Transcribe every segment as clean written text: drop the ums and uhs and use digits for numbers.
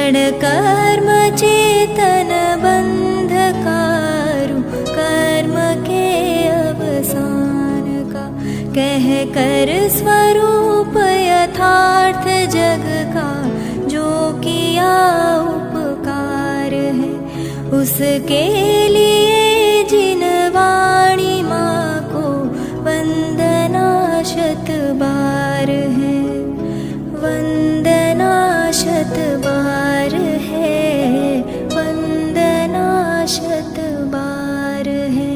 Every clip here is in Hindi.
जड़ कर्म चेतन बंधकारु कर्म के अवसान का, कह कर स्वरूप यथार्थ जग का जो किया उपकार है, उसके लिए जिन वाणी माँ को वंदना शत बार है, वंदना शत बार है, वंदना शत बार है।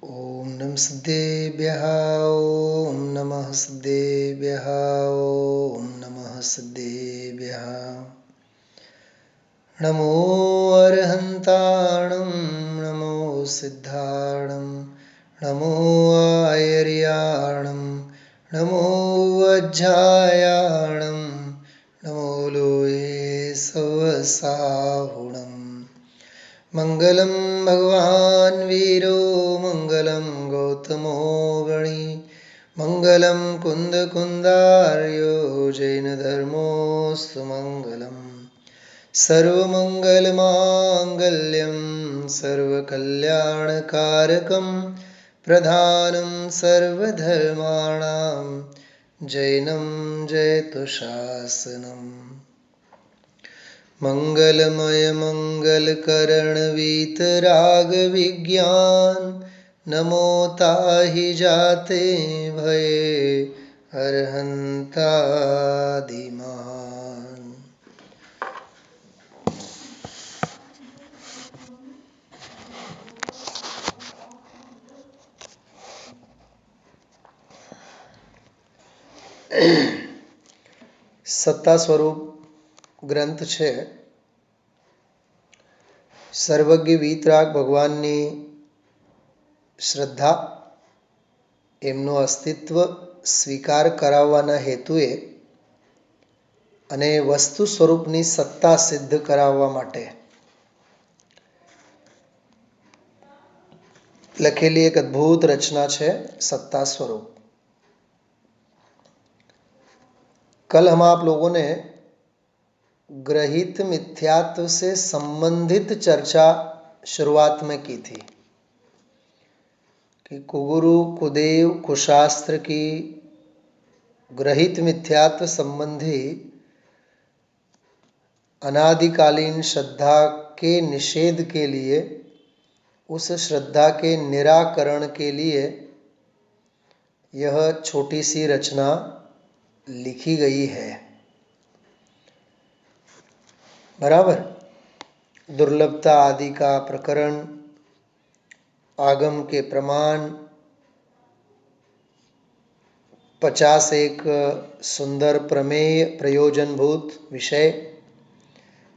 ओम नमः सिद्धेभ्यः, ओम नमः सिद्धेभ्यः, ओम नमः सिद्धेभ्यः। नमो अरहन्ताणं, नमो सिद्धाणं, नमो आयर्याणं, नमो वज्रायाणं, नमो लोये सवसाहुणम्। मंगलम भगवान वीरो मंगलम गौतमो गणी, मंगलम कुंद कुंदार्यो जैन धर्मोस्तु मंगलम। सर्वमंगल मांगल्यम सर्वकल्याणकारकम, प्रधानम सर्वधर्माणां जैनम जयतु शासनम्। मंगलमय मंगलकरण वीतराग विज्ञान, नमो ताहि जाते भये अरहन्तादिमान्। સત્તા સ્વરૂપ ગ્રંથ છે. સર્વજ્ઞ વીતરાગ ભગવાનની શ્રદ્ધા, એમનું અસ્તિત્વ સ્વીકાર કરાવવાના હેતુએ અને વસ્તુ સ્વરૂપની સત્તા સિદ્ધ કરાવવા માટે લખેલી એક અદ્ભુત રચના છે सत्ता स्वरूप। कल हम आप लोगों ने ग्रहित मिथ्यात्व से संबंधित चर्चा शुरुआत में की थी कि कुगुरु कुदेव कुशास्त्र की ग्रहित मिथ्यात्व संबंधी अनादिकालीन श्रद्धा के निषेध के लिए, उस श्रद्धा के निराकरण के लिए यह छोटी सी रचना लिखी गई है। बराबर। दुर्लभता आदि का प्रकरण, आगम के प्रमाण, 50 एक सुंदर प्रमेय प्रयोजनभूत विषय,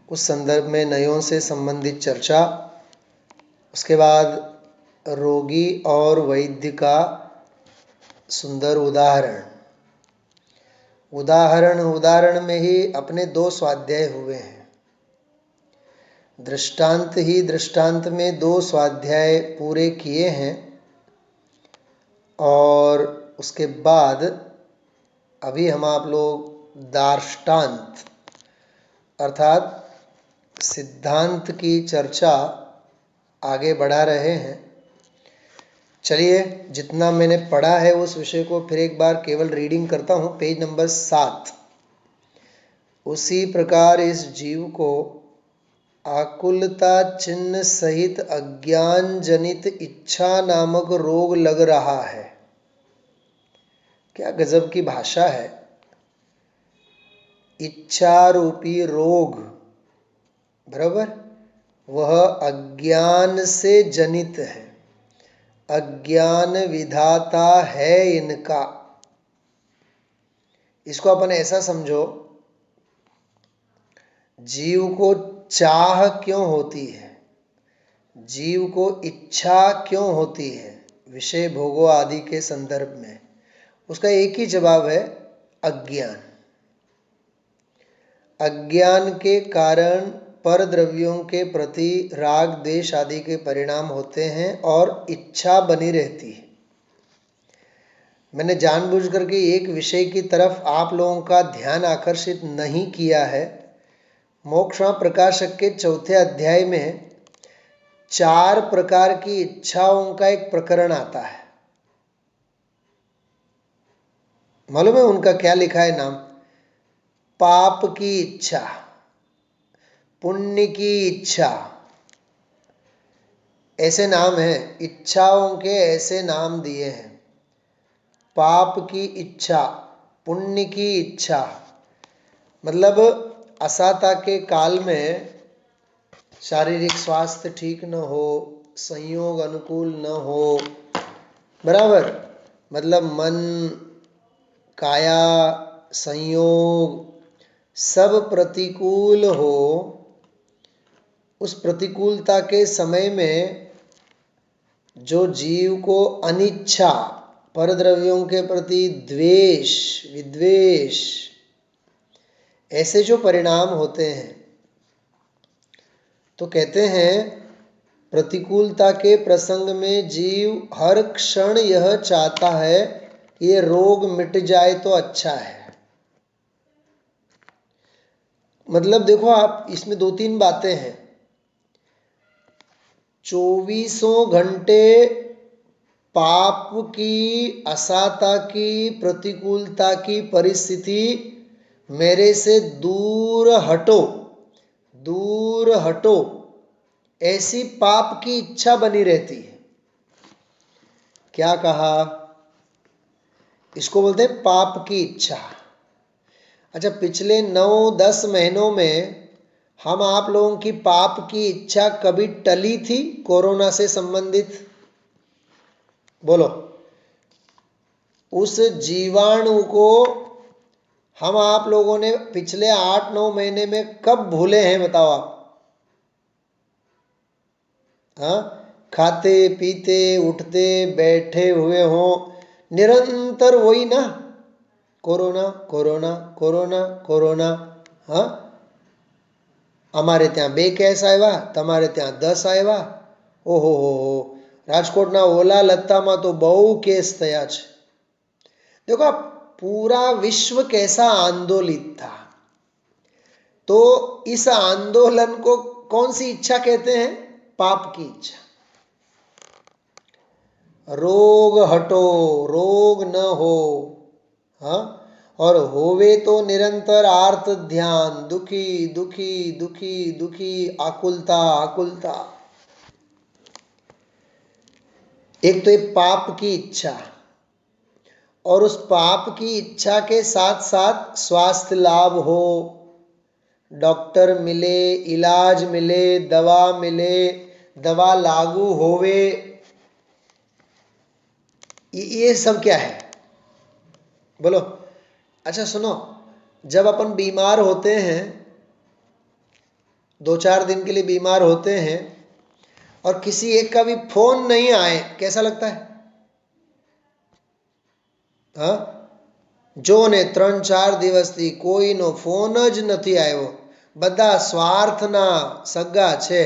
उस संदर्भ में नयों से संबंधित चर्चा, उसके बाद रोगी और वैद्य का सुंदर उदाहरण में ही अपने 2 स्वाध्याय हुए हैं। दृष्टांत में 2 स्वाध्याय पूरे किए हैं और उसके बाद अभी हम आप लोग दार्ष्टान्त अर्थात सिद्धांत की चर्चा आगे बढ़ा रहे हैं। चलिए, जितना मैंने पढ़ा है उस विषय को फिर एक बार केवल रीडिंग करता हूँ। Page number 7। उसी प्रकार इस जीव को आकुलता चिन्ह सहित अज्ञान जनित इच्छा नामक रोग लग रहा है। क्या गजब की भाषा है। इच्छा रूपी रोग, बराबर, वह अज्ञान से जनित है, अज्ञान विधाता है इनका। इसको अपन ऐसा समझो, जीव को चाह क्यों होती है, जीव को इच्छा क्यों होती है विषय भोगों आदि के संदर्भ में, उसका एक ही जवाब है, अज्ञान। अज्ञान के कारण पर द्रव्यों के प्रति राग द्वेष आदि के परिणाम होते हैं और इच्छा बनी रहती है। मैंने जानबूझ करके एक विषय की तरफ आप लोगों का ध्यान आकर्षित नहीं किया है। मोक्षमा प्रकाशक के 4थे अध्याय में 4 प्रकार की इच्छाओं का एक प्रकरण आता है। मालूम है उनका क्या लिखा है नाम? पाप की इच्छा, पुण्य की इच्छा, ऐसे नाम हैं। इच्छाओं के ऐसे नाम दिए हैं। पाप की इच्छा, पुण्य की इच्छा, मतलब असाता के काल में शारीरिक स्वास्थ्य ठीक न हो, संयोग अनुकूल न हो, बराबर, मतलब मन, काया, संयोग सब प्रतिकूल हो। उस प्रतिकूलता के समय में जो जीव को अनिच्छा, परद्रव्यों के प्रति द्वेष, विद्वेष, ऐसे जो परिणाम होते हैं, तो कहते हैं प्रतिकूलता के प्रसंग में जीव हर क्षण यह चाहता है कि ये रोग मिट जाए तो अच्छा है। मतलब देखो आप, इसमें 2-3 बातें हैं। 24 घंटे पाप की, असाता की, प्रतिकूलता की परिस्थिति, मेरे से दूर हटो, दूर हटो, ऐसी पाप की इच्छा बनी रहती है। क्या कहा? इसको बोलते हैं पाप की इच्छा। अच्छा, पिछले 9-10 महीनों में हम आप लोगों की पाप की इच्छा कभी टली थी कोरोना से संबंधित? बोलो। उस जीवाणु को हम आप लोगों ने पिछले 8-9 महीने में कब भूले हैं बताओ आप? हाँ, खाते पीते उठते बैठे हुए हो, निरंतर वही ना, कोरोना कोरोना कोरोना कोरोना। हाँ, અમારે ત્યાં 2 કેસ આવ્યા, તમારે ત્યાં 10 આવ્યા। ઓહો હો, રાજકોટના ઓલા લત્તામાં તો બહુ કેસ થયા છે। देखो आप, पूरा विश्व कैसा आंदोलित था। तो इस आंदोलन को कौन सी इच्छा कहते हैं? पाप की इच्छा। रोग हटो, रोग न हो, हाँ, और होवे तो निरंतर आर्त ध्यान, दुखी दुखी दुखी दुखी, आकुलता आकुलता। एक तो ये पाप की इच्छा, और उस पाप की इच्छा के साथ साथ स्वास्थ्य लाभ हो, डॉक्टर मिले, इलाज मिले, दवा मिले, दवा लागू होवे, ये सब क्या है बोलो? अच्छा सुनो, जब अपन बीमार होते हैं, 2-4 दिन के लिए बीमार होते हैं, और किसी एक का भी फोन नहीं आए, कैसा लगता है? हाँ, जो ने 3-4 દિવસથી કોઈનો ફોન જ નથી આવ્યો, બધા સ્વાર્થના સગા છે,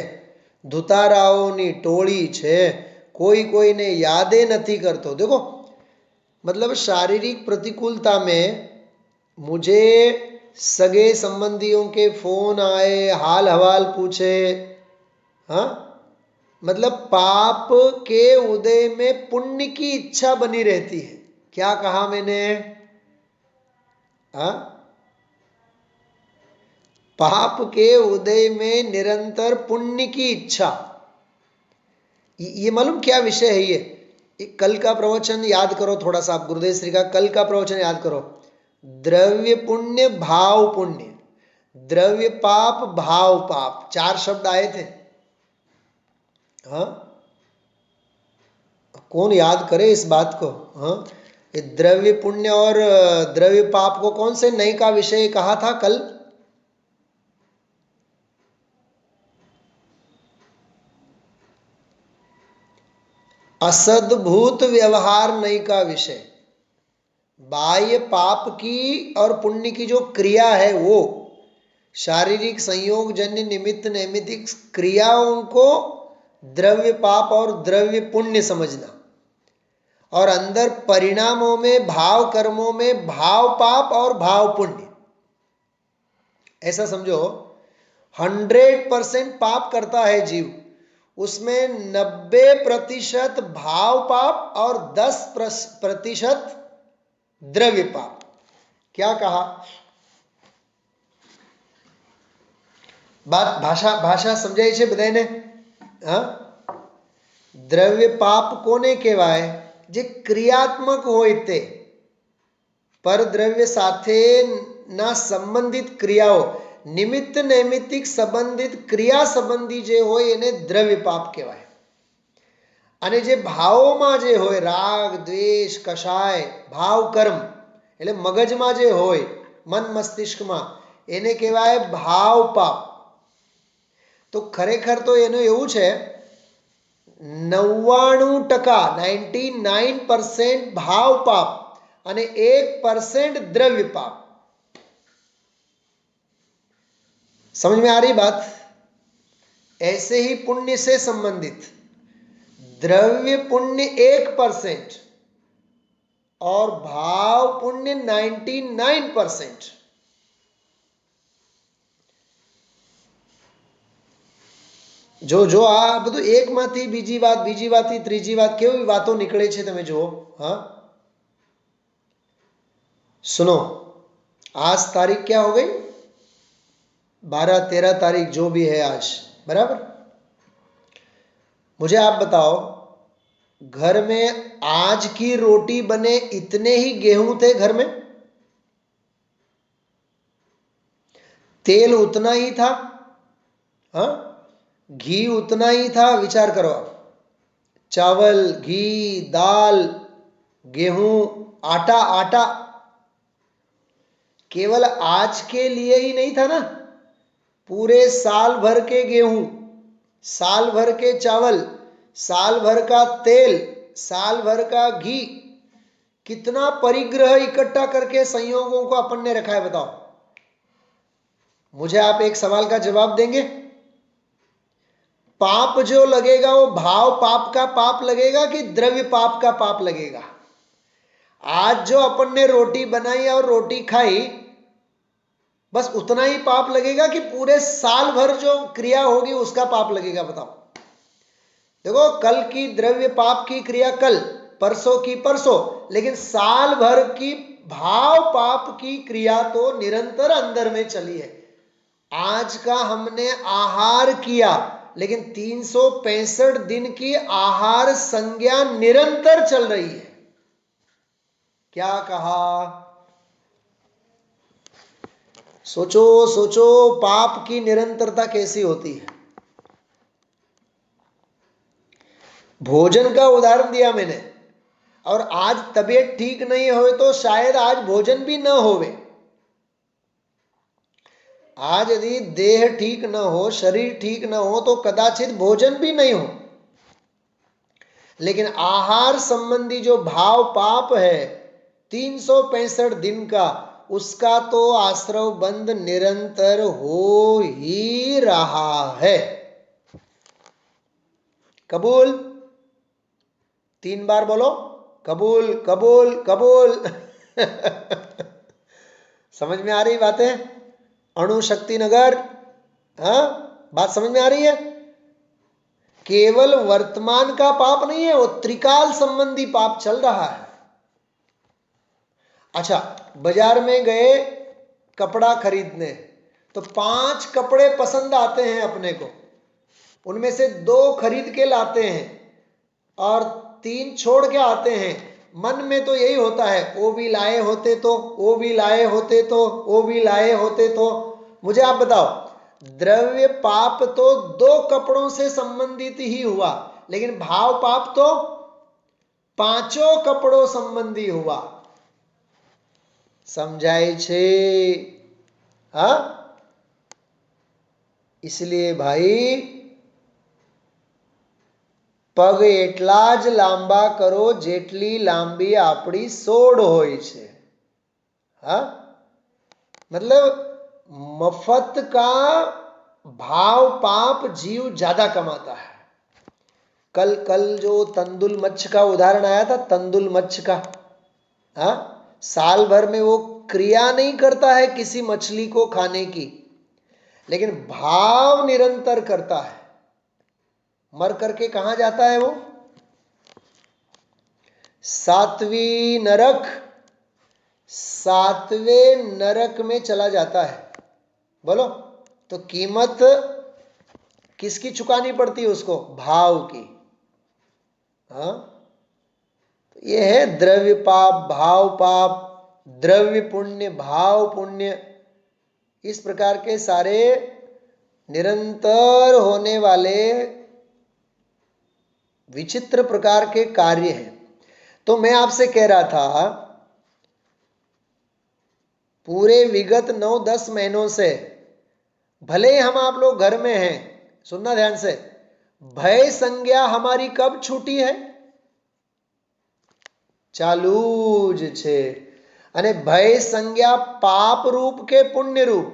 ધુતારાઓની ટોળી છે, कोई कोईने यादे नहीं करतो। देखो, मतलब शारीरिक प्रतिकूलता में मुझे सगे संबंधियों के फोन आए, हाल हवाल पूछे, हाँ, मतलब पाप के उदय में पुण्य की इच्छा बनी रहती है। क्या कहा मैंने? हाँ, पाप के उदय में निरंतर पुण्य की इच्छा। ये मालूम क्या विषय है? ये कल का प्रवचन याद करो थोड़ा सा आप, गुरुदेव श्री का कल का प्रवचन याद करो। द्रव्य पुण्य, भाव पुण्य, द्रव्य पाप, भाव पाप, 4 शब्द आए थे। हाँ, कौन याद करे इस बात को? हाँ, ये द्रव्य पुण्य और द्रव्य पाप को कौन से नए का विषय कहा था कल? असद्भूत व्यवहार नई का विषय। बाह्य पाप की और पुण्य की जो क्रिया है, वो शारीरिक संयोग जन्य निमित्त नैमित्तिक क्रियाओं को द्रव्य पाप और द्रव्य पुण्य समझना। और अंदर परिणामों में, भाव कर्मों में भाव पाप और भाव पुण्य। ऐसा समझो 100% पाप करता है जीव, उसमें 90% भाव पाप और 10% द्रव्य पाप। क्या कहा? बात भाषा समझाई છે બધાને? હા, દ્રવ્ય પાપ કોને કહેવાય? જે ક્રિયાત્મક હોય તે, પરદ્રવ્ય સાથે ના સંબંધિત ક્રિયાઓ, નિમિત્ત નૈમિત્તિક સંબંધિત ક્રિયા સંબંધી જે હોય એને દ્રવ્ય પાપ કહેવાય. અને જે ભાવોમાં જે હોય, રાગ દ્વેષ કષાય ભાવ કર્મ, એટલે મગજમાં જે હોય, મન મસ્તિષ્કમાં, એને કહેવાય ભાવ પાપ. તો ખરેખર તો એનું એવું છે 99% ભાવ પાપ અને 1% द्रव्य पाप. समझ में आ रही बात? ऐसे ही पुण्य से संबंधित द्रव्य पुण्य 1% और भाव पुण्य 99%. જો આ બધું એકમાંથી બીજી વાતથી ત્રીજી વાત, કેવી વાતો નીકળે છે તમે જુઓ. હા, सुनो, आज तारीख क्या हो गई? 12-13 तारीख जो भी है आज, बराबर? मुझे आप बताओ, घर में आज की रोटी बने इतने ही गेहूं थे घर में? तेल उतना ही था? हाँ, घी उतना ही था? विचार करो आप. चावल, घी, दाल, गेहूं, आटा केवल आज के लिए ही नहीं था ना, पूरे साल भर के गेहूं, साल भर के चावल, साल भर का तेल, साल भर का घी, कितना परिग्रह इकट्ठा करके संयोगों को अपन ने रखा है, बताओ. मुझे आप एक सवाल का जवाब देंगे? पाप जो लगेगा वो भाव पाप का पाप लगेगा कि द्रव्य पाप का पाप लगेगा? आज जो अपन ने रोटी बनाई और रोटी खाई, बस उतना ही पाप लगेगा कि पूरे साल भर जो क्रिया होगी उसका पाप लगेगा? बताओ. देखो, कल की द्रव्य पाप की क्रिया कल, परसों की परसों, लेकिन साल भर की भाव पाप की क्रिया तो निरंतर अंदर में चली है. आज का हमने आहार किया, लेकिन 365 दिन की आहार संज्ञा निरंतर चल रही है. क्या कहा? सोचो पाप की निरंतरता कैसी होती है. भोजन का उदाहरण दिया मैंने, और आज तबीयत ठीक नहीं हो तो शायद आज भोजन भी न होवे. आज यदि देह ठीक न हो, शरीर ठीक न हो तो कदाचित भोजन भी नहीं हो. लेकिन आहार संबंधी जो भाव पाप है 365 दिन का, उसका तो आश्रव बंध निरंतर हो ही रहा है. कबूल? 3 बार बोलो, कबूल कबूल कबूल. समझ में आ रही बातें? अणु शक्ति नगर, हाँ, बात समझ में आ रही है? केवल वर्तमान का पाप नहीं है, वो त्रिकाल संबंधी पाप चल रहा है. अच्छा, बाजार में गए कपड़ा खरीदने, तो 5 कपड़े पसंद आते हैं अपने को, उनमें से 2 खरीद के लाते हैं और 3 छोड़ के आते हैं. मन में तो यही होता है, वो भी लाए होते तो, वो भी लाए होते तो, वो भी लाए होते तो. मुझे आप बताओ, द्रव्य पाप तो 2 कपड़ों से संबंधित ही हुआ, लेकिन भाव पाप तो 5 कपड़ों संबंधी हुआ. समझाए छे? हाँ, इसलिए भाई पग એટલા જ લાંબા કરો જેટલી લાંબી આપણી સોડ હોય છે. हाँ, मतलब मफत का भाव पाप जीव ज्यादा कमाता है. कल जो तंदुल मच्छ का उदाहरण आया था, तंदुल मच्छ का, हाँ, साल भर में वो क्रिया नहीं करता है किसी मछली को खाने की, लेकिन भाव निरंतर करता है। मर करके कहां जाता है वो? सातवीं नरक, सातवें नरक में चला जाता है। बोलो, तो कीमत किसकी चुकानी पड़ती है उसको? भाव की। हाँ, तो ये है द्रव्य पाप, भाव पाप, द्रव्य पुण्य, भाव पुण्य, इस प्रकार के सारे निरंतर होने वाले विचित्र प्रकार के कार्य हैं। तो मैं आपसे कह रहा था, पूरे विगत 9-10 महीनों से भले ही हम आप लोग घर में हैं, सुनना ध्यान से, भय संज्ञा हमारी कब छूटी है? चालू ज छे। अने भय संज्ञा पाप रूप के पुण्य रूप?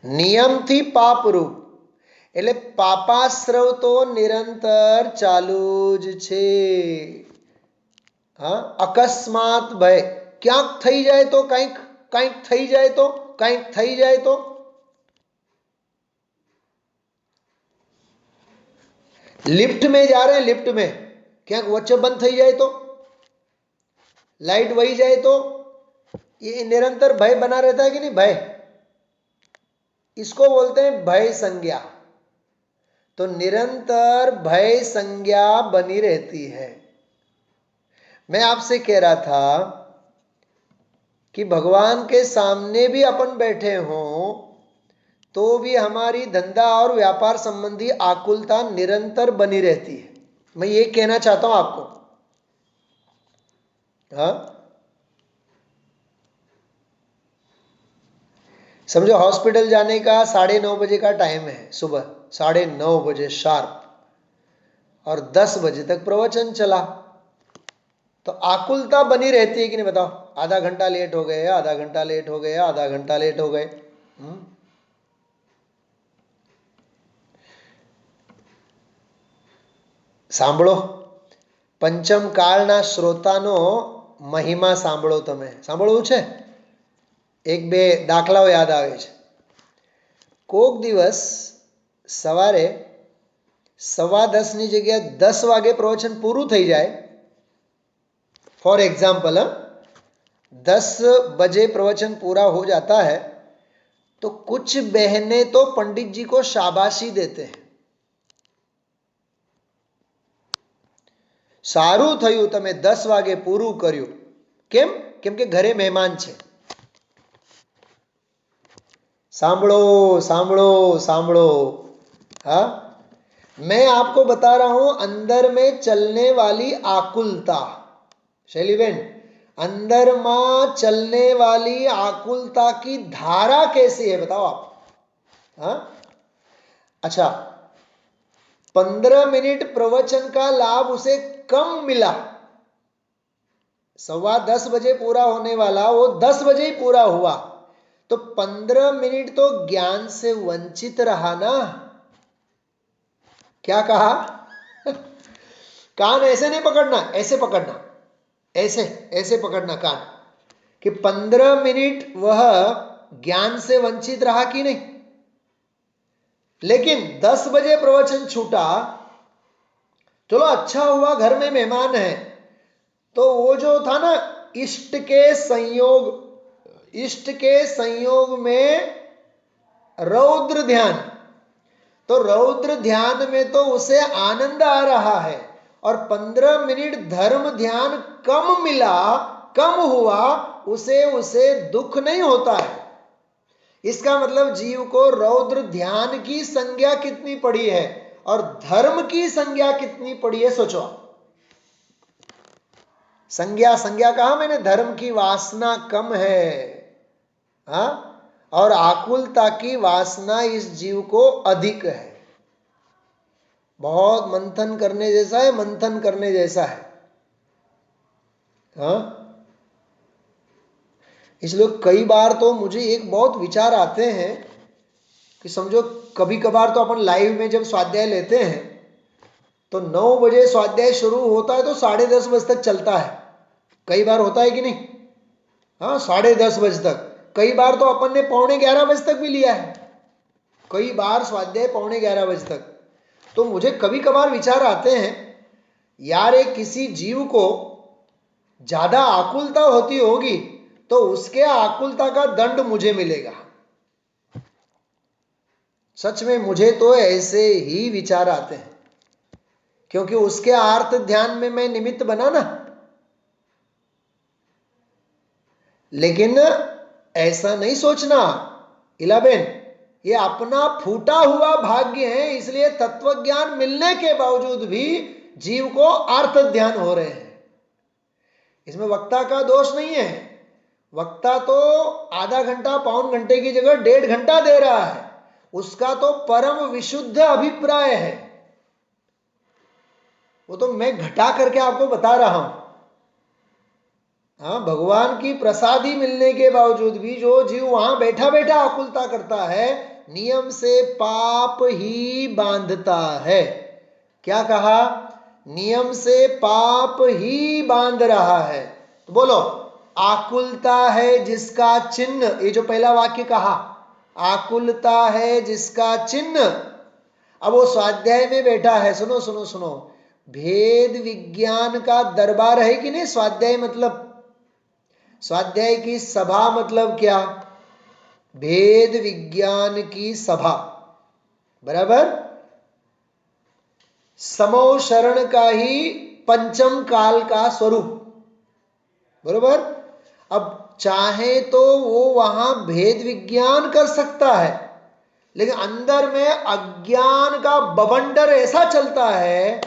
नियम थी पाप रूप। એટલે પાપાશ્રવ તો નિરંતર ચાલુ જ છે। હા, અકસ્માત ભય, ક્યાંક થઈ જાય તો, કંઈક કંઈક થઈ જાય તો, કંઈક થઈ જાય તો, लिफ्ट में जा रहे हैं, लिफ्ट में क्या वच्चे बंद थी जाए तो, लाइट वही जाए तो, ये निरंतर भय बना रहता है कि नहीं? भय, इसको बोलते हैं भय संज्ञा। तो निरंतर भय संज्ञा बनी रहती है। मैं आपसे कह रहा था कि भगवान के सामने भी अपन बैठे हों तो भी हमारी धंधा और व्यापार संबंधी आकुलता निरंतर बनी रहती है। मैं ये कहना चाहता हूं आपको। हाँ, समझो हॉस्पिटल जाने का 9:30 बजे का टाइम है, सुबह 9:30 बजे शार्प, और 10 बजे तक प्रवचन चला, तो आकुलता बनी रहती है कि नहीं? बताओ, आधा घंटा लेट हो गए, आधा घंटा लेट हो गए, आधा घंटा लेट हो गए। સાંભળો, પંચમ કાળના શ્રોતાનો મહિમા સાંભળો। તમે સાંભળવું છે? એક બે દાખલાઓ યાદ આવે છે। કોક દિવસ સવારે 10:15 ની જગ્યાએ 10 વાગે પ્રવચન પૂરું થઈ જાય, फॉर एग्जाम्पल, 10 बजे प्रवचन पूरा हो जाता है, तो कुछ बहनें तो पंडित जी को शाबाशी देते हैं, सारू थयु तमे 10 वागे पूरू कर्यु। केम? केम के घरे मेहमान छे। सांभळो सांभळो सांभळो। हाँ, मैं आपको बता रहा हूं अंदर में चलने वाली आकुलता। शैलीबेन, अंदर में चलने वाली आकुलता की धारा कैसी है बताओ आप। हाँ, अच्छा, 15 मिनट प्रवचन का लाभ उसे कम मिला, 10:15 बजे पूरा होने वाला वो 10 बजे ही पूरा हुआ, तो 15 मिनट तो ज्ञान से वंचित रहा ना। क्या कहा? कान ऐसे नहीं पकड़ना, ऐसे पकड़ना, ऐसे ऐसे पकड़ना कान, कि 15 मिनट वह ज्ञान से वंचित रहा कि नहीं। लेकिन 10 बजे प्रवचन छूटा, चलो अच्छा हुआ घर में मेहमान है, तो वो जो था ना इष्ट के संयोग में रौद्र ध्यान, तो रौद्र ध्यान में तो उसे आनंद आ रहा है, और 15 मिनट धर्म ध्यान कम मिला, कम हुआ, उसे दुख नहीं होता है। इसका मतलब जीव को रौद्र ध्यान की संज्ञा कितनी पड़ी है और धर्म की संज्ञा कितनी पड़ी है, सोचो। संज्ञा कहा मैंने? धर्म की वासना कम है, हाँ, और आकुलता की वासना इस जीव को अधिक है। बहुत मंथन करने जैसा है, मंथन करने जैसा है। हाँ, इसलिए कई बार तो मुझे एक बहुत विचार आते हैं, कि समझो कभी कभार तो अपन लाइव में जब स्वाध्याय लेते हैं तो 9 बजे स्वाध्याय शुरू होता है तो 10:30 बजे तक चलता है। कई बार होता है कि नहीं? हाँ, 10:30 बजे तक। कई बार तो अपन ने 11:15 बजे तक भी लिया है, कई बार स्वाध्याय 11:15 बजे तक। तो मुझे कभी कभार विचार आते हैं, यार एक किसी जीव को ज्यादा आकुलता होती होगी तो उसके आकुलता का दंड मुझे मिलेगा। सच में मुझे तो ऐसे ही विचार आते हैं, क्योंकि उसके आर्त ध्यान में मैं निमित्त बना ना। लेकिन ऐसा नहीं सोचना इलाबेन, ये अपना फूटा हुआ भाग्य है, इसलिए तत्वज्ञान मिलने के बावजूद भी जीव को आर्त ध्यान हो रहे हैं। इसमें वक्ता का दोष नहीं है। वक्ता तो आधा घंटा पौन घंटे की जगह 1.5 घंटा दे रहा है, उसका तो परम विशुद्ध अभिप्राय है। वो तो मैं घटा करके आपको बता रहा हूं। हाँ, भगवान की प्रसादी मिलने के बावजूद भी जो जीव वहां बैठा बैठा आकुलता करता है, नियम से पाप ही बांधता है। क्या कहा? नियम से पाप ही बांध रहा है। तो बोलो, आकुलता है जिसका चिन्ह, ये जो पहला वाक्य कहा, आकुलता है जिसका चिन्ह। अब वो स्वाध्याय में बैठा है, सुनो सुनो सुनो, भेद विज्ञान का दरबार है कि नहीं स्वाध्याय मतलब? स्वाध्याय की सभा मतलब क्या? भेद विज्ञान की सभा, बराबर। समो शरण का ही पंचम काल का स्वरूप, बराबर। अब चाहे तो वो वहां भेद विज्ञान कर सकता है, लेकिन अंदर में अज्ञान का बवंडर ऐसा चलता है,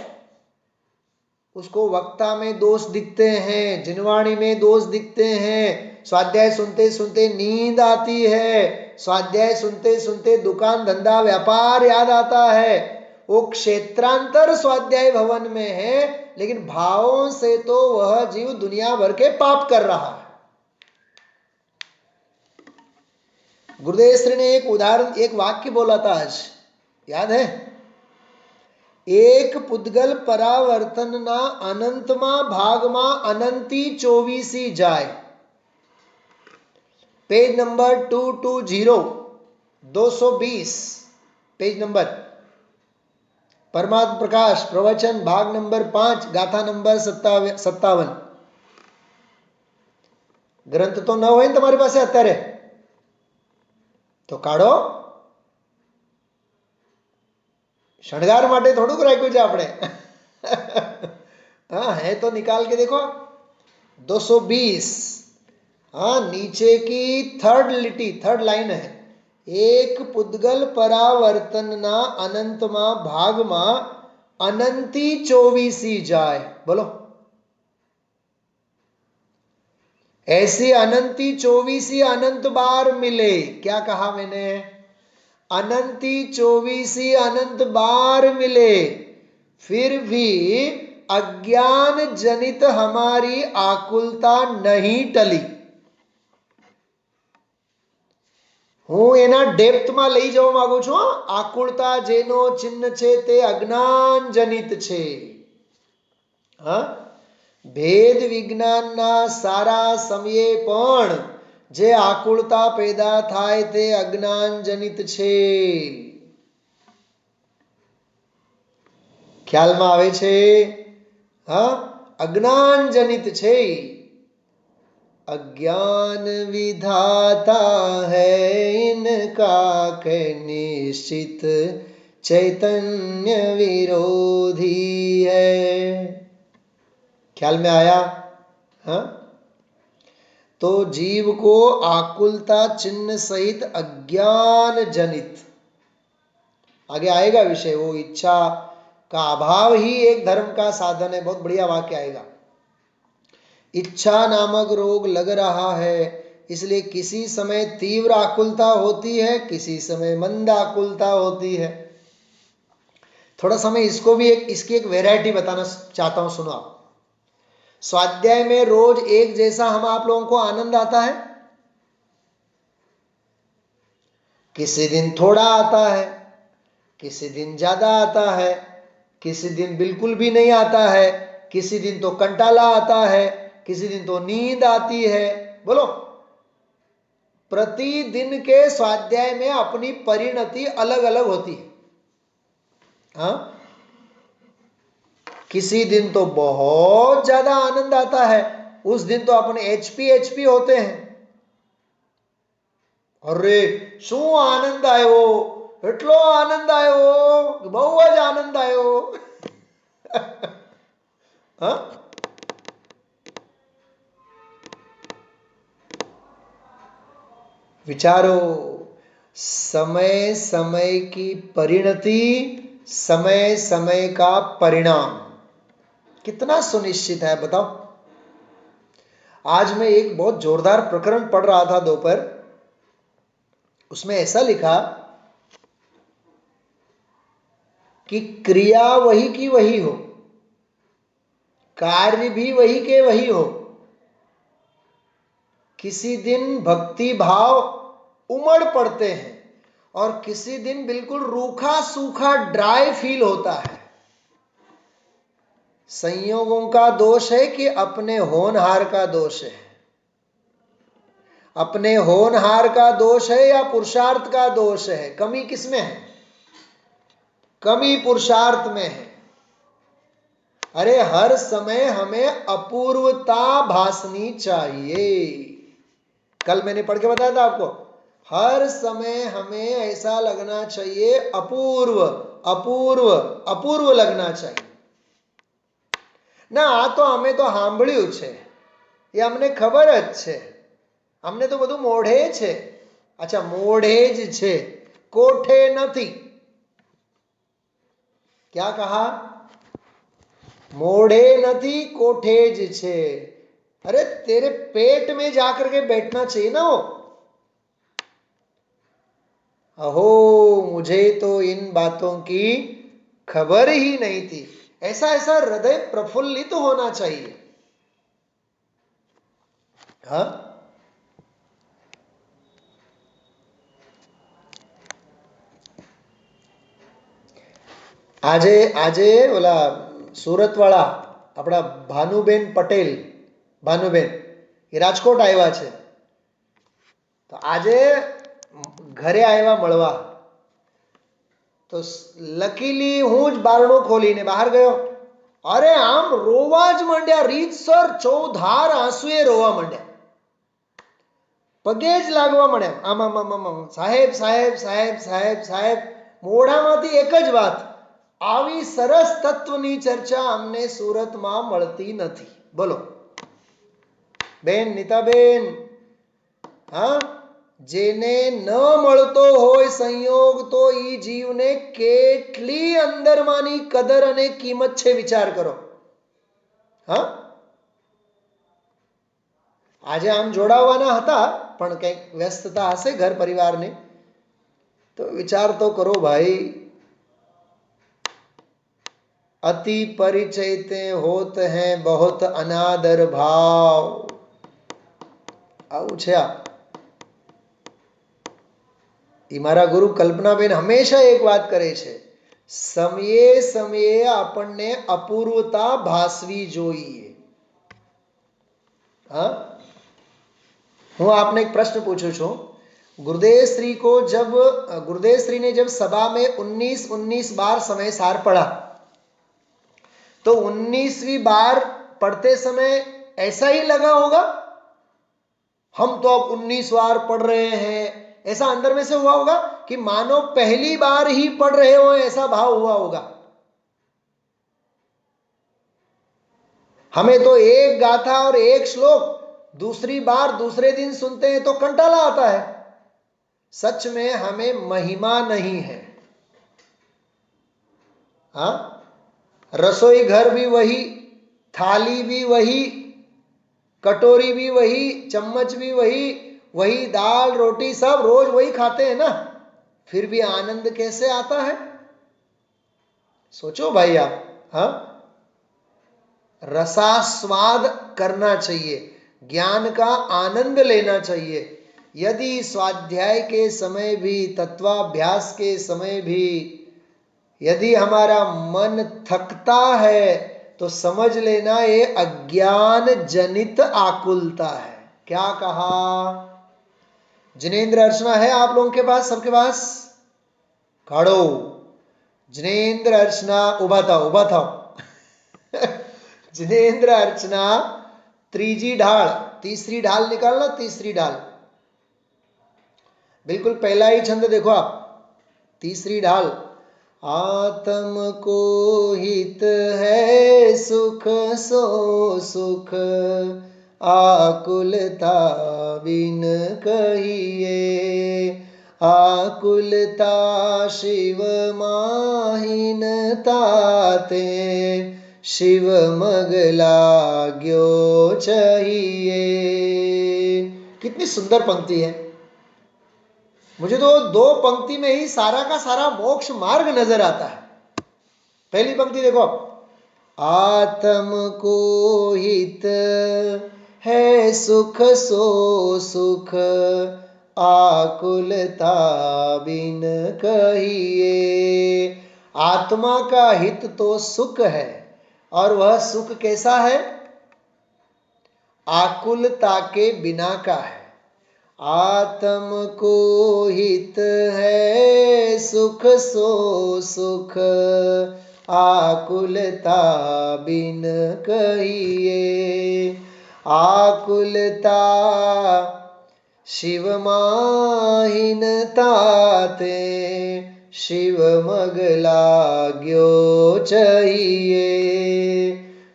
उसको वक्ता में दोष दिखते हैं, जिनवाणी में दोष दिखते हैं, स्वाध्याय सुनते सुनते नींद आती है, स्वाध्याय सुनते सुनते दुकान धंधा व्यापार याद आता है। वो क्षेत्रांतर स्वाध्याय भवन में है, लेकिन भावों से तो वह जीव दुनिया भर के पाप कर रहा है। गुरुदेव श्री ने एक उदाहरण, एक वाक्य बोला था आज, याद है? एक पुद्गल परावर्तन ना अनंतमा भागमा अनंती 24 जाय। Page number 220, 220 page number. परमात्म प्रकाश प्रवचन भाग नंबर 5 गाथा नंबर 57। ग्रंथ तो न હોય તમારી પાસે અત્યારે તો કાઢો। शणगार माटे थोड़ुक राख्યું છે આપણે। हाँ है तो निकाल के देखो। 220, हाँ नीचे की थर्ड लाइन है। एक पुद्गल परावर्तन ना अनंतमा भागमा अनंती 24 जाय। बोलो, ऐसी अनंती 24 अनंत बार मिले। क्या कहा मैंने? अनंती 24 अनंत बार मिले, फिर भी अज्ञान जनित हमारी आकुलता नहीं टली। હું એના ડેપ્થમાં લઈ જવા માંગુ છું। આકુળતા જેનો ચિહ્ન છે તે અજ્ઞાન જનિત છે। હા, ભેદ વિજ્ઞાનના સારા સમયે પણ જે આકુળતા પેદા થાય તે અજ્ઞાન જનિત છે। ખ્યાલમાં આવે છે? હા, અજ્ઞાન જનિત છે। अज्ञान विधाता है इनका के निश्चित चैतन्य विरोधी है। ख्याल में आया? हाँ, तो जीव को आकुलता चिन्ह सहित अज्ञान जनित, आगे आएगा विषय, वो इच्छा का अभाव ही एक धर्म का साधन है। बहुत बढ़िया वाक्य आएगा। इच्छा नामक रोग लग रहा है, इसलिए किसी समय तीव्र आकुलता होती है, किसी समय मंद आकुलता होती है। थोड़ा समय इसको भी इसकी एक वैरायटी बताना चाहता हूं, सुनो आप। स्वाध्याय में रोज एक जैसा हम आप लोगों को आनंद आता है? किसी दिन थोड़ा आता है, किसी दिन ज्यादा आता है, किसी दिन बिल्कुल भी नहीं आता है, किसी दिन तो कंटाला आता है, किसी दिन तो नींद आती है। बोलो, प्रतिदिन के स्वाध्याय में अपनी परिणति अलग अलग होती है। हाँ, किसी दिन तो बहुत ज्यादा आनंद आता है, उस दिन तो अपने एचपी होते हैं। अरे शू आनंद आयो, एटलो आनंद आयो, बहु ज आनंद आयो। हाँ, विचारो, समय समय की परिणति, समय समय का परिणाम कितना सुनिश्चित है बताओ। आज मैं एक बहुत जोरदार प्रकरण पढ़ रहा था दोपहर, उसमें ऐसा लिखा कि क्रिया वही की वही हो, कार्य भी वही के वही हो, किसी दिन भक्ति भाव उमड़ पड़ते हैं और किसी दिन बिल्कुल रूखा सूखा ड्राई फील होता है। संयोगों का दोष है कि अपने होनहार का दोष है? अपने होनहार का दोष है या पुरुषार्थ का दोष है? कमी किसमें है? कमी पुरुषार्थ में है। अरे हर समय हमें अपूर्वता भासनी चाहिए। कल मैंने पढ़ के बताया था आपको, हर समय हमें ऐसा लगना चाहिए, अपूर्व अपूर्व अपूर्व लगना चाहिए ना। आ तो हमें तो સાંભળ્યું છે, એ અમને ખબર જ છે, અમને તો બધું મોઢે છે। अच्छा, મોઢે જ છે, કોઠે નથી। क्या कहा? मोढ़े नहीं कोठे ज छे। अरे तेरे पेट में जाकर के बैठना चाहिए ना वो। अहो, मुझे तो इन बातों की खबर ही नहीं थी। ऐसा ऐसा हृदय प्रफुल्लित तो होना चाहिए। हाँ, આજે આજે ઓલા સુરત વાળા આપણા ભાનુબેન પટેલ, ભાનુબેન એ રાજકોટ આવ્યા છે, તો આજે ઘરે આવ્યા મળવા, તો લકીલી હું જ બારણું ખોલીને બહાર ગયો। અરે આમ રોવા જ માંડ્યા, રીતસર ચોધાર આંસુએ રોવા માંડ્યા, પગે જ લાગવા માંડ્યા। આમ આમ આમ આમ, સાહેબ સાહેબ સાહેબ સાહેબ સાહેબ, મોઢામાંથી એક જ વાત, આવી સરસ તત્વની ચર્ચા અમને સુરતમાં મળતી નથી। બોલો બેન નીતાબેન, હા, જેને ન મળતો હોય સંયોગ, તો ઈ જીવને કેટલી અંદરમાંની કદર અને કિંમત છે વિચાર કરો। હા, આજે આમ જોડાવાના હતા પણ કંઈક વ્યસ્તતા હશે ઘર પરિવારની, તો વિચાર તો કરો ભાઈ। अति परिचय ते होत हैं बहुत अनादर भाव। આવું છે આ। એ મારા ગુરુ કલ્પનાબેન હંમેશા એક વાત કરે છે, સમયે સમયે આપણને અપૂર્વતા ભાસવી જોઈએ। हाँ, હું आपने एक प्रश्न पूछूं છું। गुरुदेव श्री को जब गुरुदेव श्री ने जब सभा में 19 बार समय सार पढ़ा, तो 19वीं बार पढ़ते समय ऐसा ही लगा होगा, हम तो अब 19 बार पढ़ रहे हैं, ऐसा अंदर में से हुआ होगा कि मानो पहली बार ही पढ़ रहे हो, ऐसा भाव हुआ होगा। हमें तो एक गाथा और एक श्लोक दूसरी बार दूसरे दिन सुनते हैं तो कंटाला आता है। सच में हमें महिमा नहीं है। हाँ, रसोई घर भी वही, थाली भी वही, कटोरी भी वही, चम्मच भी वही, वही दाल रोटी सब रोज वही खाते हैं ना, फिर भी आनंद कैसे आता है? सोचो भाई आप। हाँ, रसास्वाद करना चाहिए, ज्ञान का आनंद लेना चाहिए। यदि स्वाध्याय के समय भी, तत्वाभ्यास के समय भी यदि हमारा मन थकता है तो समझ लेना ये अज्ञान जनित आकुलता है। क्या कहा? जिनेंद्र अर्चना है आप लोगों के पास, सबके पास? खड़ो। जिनेंद्र अर्चना उभा था जिनेंद्र अर्चना त्रीजी ढाल, तीसरी ढाल निकालना, तीसरी ढाल, बिल्कुल पहला ही छंद देखो आप, तीसरी ढाल। आत्म को हित है सुख सो सुख, आकुलता बिन कहिए, आकुलता शिव माहिन ताते, शिव मग लाग्यो चाहिए। कितनी सुंदर पंक्ति है। मुझे तो दो पंक्ति में ही सारा का सारा मोक्ष मार्ग नजर आता है। पहली पंक्ति देखो, आत्म को हित है सुख सो सुख, आकुलता बिन कहिए। आत्मा का हित तो सुख है, और वह सुख कैसा है? आकुलता के बिना का है। आत्म को हित है सुख सो सुख, आकुलता बिन कहिए, आकुलता शिव माहिन ताते, शिव मग लाग्यो चाहिए।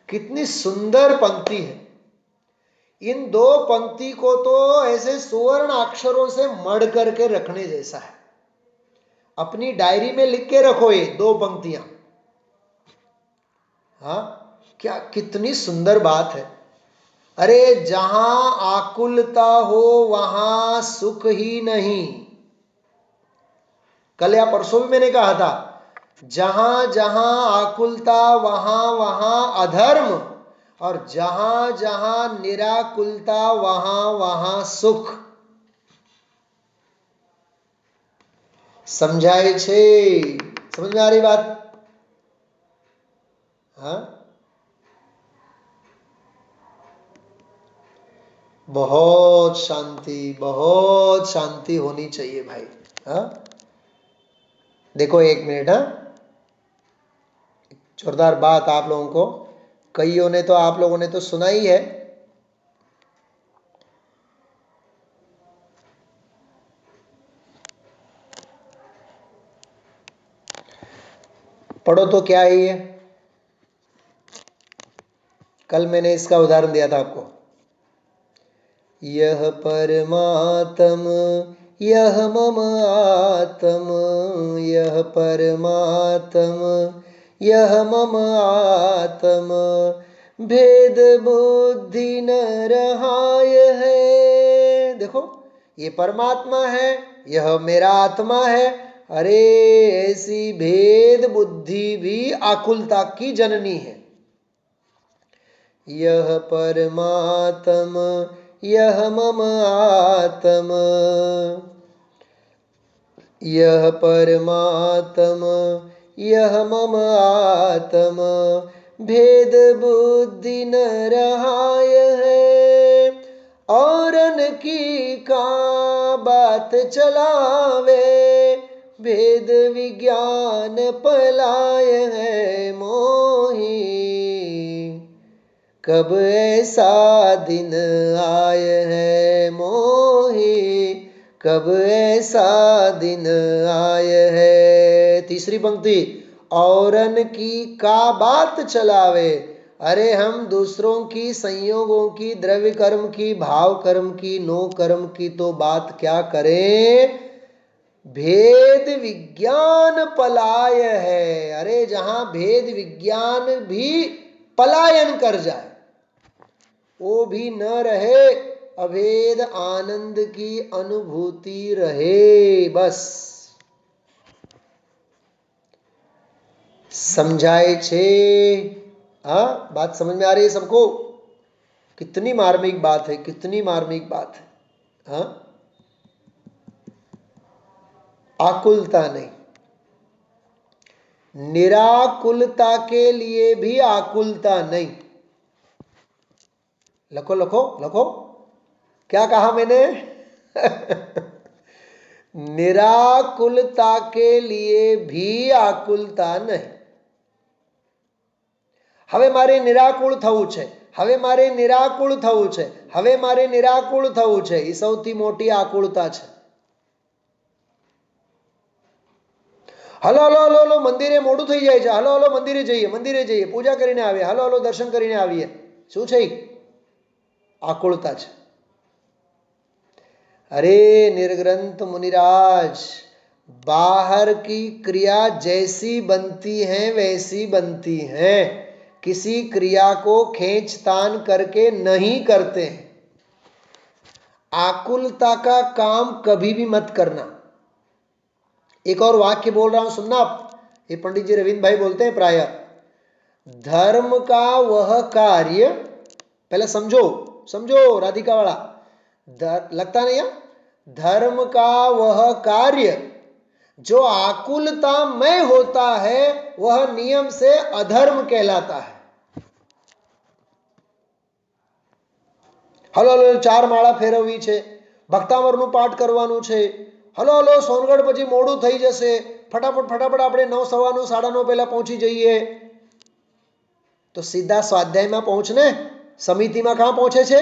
कितनी सुंदर पंक्ति है। इन दो पंक्ति को तो ऐसे सुवर्ण अक्षरों से मढ़ करके रखने जैसा है। अपनी डायरी में लिख के रखो ये दो पंक्तियां। हाँ, क्या कितनी सुंदर बात है। अरे जहां आकुलता हो वहां सुख ही नहीं। कल या परसों भी मैंने कहा था, जहां जहां आकुलता वहां वहां अधर्म, और जहां जहां निराकुलता वहां वहां सुख। समझाए छे? समझ में आ रही बात? हाँ, बहुत शांति होनी चाहिए भाई। हाँ, देखो एक मिनट। हाँ, जोरदार बात आप लोगों को, कईयों ने तो, आप लोगों ने तो सुना ही है। पढ़ो तो क्या है ये? कल मैंने इसका उदाहरण दिया था आपको। यह परमात्म यह मम आत्म, यह परमात्म यह मम आत्म, भेद बुद्धि न रहाय है। देखो, ये परमात्मा है, यह मेरा आत्मा है। अरे ऐसी भेद बुद्धि भी आकुलता की जननी है। यह परमात्म यह मम आत्म, यह परमात्म यह मम आत्म, भेद बुद्धि न रहाय है। औरन की का बात चलावे, भेद विज्ञान पलाय है मोही। कब ऐसा दिन आय है मोही, कब ऐसा दिन आय है। तीसरी पंक्ति, औरन की का बात चलावे। अरे हम दूसरों की, संयोगों की, द्रव्य कर्म की, भाव कर्म की, नो कर्म की तो बात क्या करें, भेद विज्ञान पलाय है। अरे जहां भेद विज्ञान भी पलायन कर जाए, वो भी न रहे, अभेद आनंद की अनुभूति रहे, बस। समझाए छे? हाँ, बात समझ में आ रही है सबको? कितनी मार्मिक बात है, कितनी मार्मिक बात है। हाँ, आकुलता नहीं। निराकुलता के लिए भी आकुलता नहीं। लिखो लिखो लिखो, क्या कहा मैंने? निराकुलता के लिए भी आकुलता नहीं। હવે મારે નિરાકુળ થવું છે, હવે મારે નિરાકુળ થવું છે, હવે મારે નિરાકુળ થવું છે, એ સૌથી મોટી આકુળતા છે. હલો હલો હલો હલો મંદિરે મોડું થઈ જાય છે, હલો હલો મંદિરે જઈએ, પૂજા કરીને આવીએ, હલો હલો દર્શન કરીને આવીએ. શું છે? આકુળતા છે. अरे निर्ग्रंथ मुनिराज, बाहर की क्रिया जैसी बनती है वैसी बनती है, किसी क्रिया को खींचतान करके नहीं करते हैं. आकुलता का काम कभी भी मत करना. एक और वाक्य बोल रहा हूं, सुनना आप. ये पंडित जी रविंद्र भाई बोलते हैं प्राय, धर्म का वह कार्य, पहले समझो समझो राधिका वाला, लगता नहीं है? धर्म का वह कार्य जो आकुलता में होता है वह नियम से अधर्म कहलाता है. हलो हलो 4 माळा फेरववी છે, ભક્તામરનું પાઠ કરવાનું છે, હલો હલો સોનગઢ પછી મોડું થઈ જશે, ફટાફટ ફટાફટ આપણે 9 સવા 9 સાડા 9 પહેલા પહોંચી જઈએ. તો સીધા સ્વાધ્યાયમાં પહોંચને, સમિતિમાં ક્યાં પહોંચે છે?